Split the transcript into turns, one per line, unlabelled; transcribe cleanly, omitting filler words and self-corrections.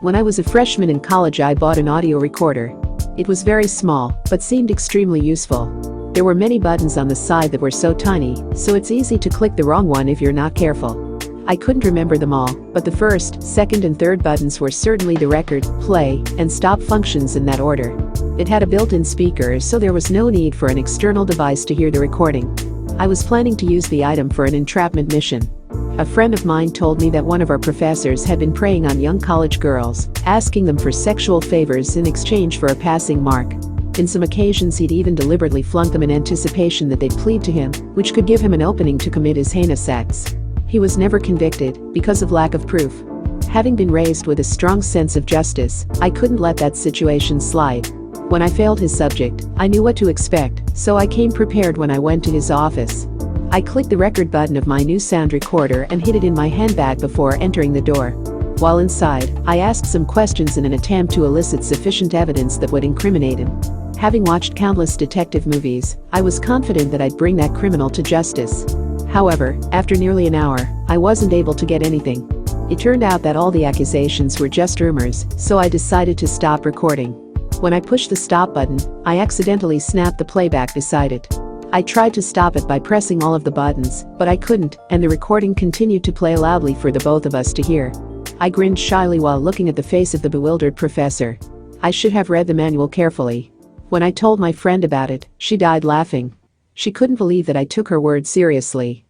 When I was a freshman in college, I bought an audio recorder. It was very small, but seemed extremely useful. There were many buttons on the side that were so tiny, so it's easy to click the wrong one if you're not careful. I couldn't remember them all, but the first, second and third buttons were certainly the record, play, and stop functions in that order. It had a built-in speaker, so there was no need for an external device to hear the recording. I was planning to use the item for an entrapment mission. A friend of mine told me that one of our professors had been preying on young college girls, asking them for sexual favors in exchange for a passing mark. In some occasions he'd even deliberately flunk them in anticipation that they'd plead to him, which could give him an opening to commit his heinous acts. He was never convicted, because of lack of proof. Having been raised with a strong sense of justice, I couldn't let that situation slide. When I failed his subject, I knew what to expect, so I came prepared when I went to his office. I clicked the record button of my new sound recorder and hid it in my handbag before entering the door. While inside, I asked some questions in an attempt to elicit sufficient evidence that would incriminate him. Having watched countless detective movies, I was confident that I'd bring that criminal to justice. However, after nearly an hour, I wasn't able to get anything. It turned out that all the accusations were just rumors, so I decided to stop recording. When I pushed the stop button, I accidentally snapped the playback beside it. I tried to stop it by pressing all of the buttons, but I couldn't, and the recording continued to play loudly for the both of us to hear. I grinned shyly while looking at the face of the bewildered professor. I should have read the manual carefully. When I told my friend about it, she died laughing. She couldn't believe that I took her word seriously.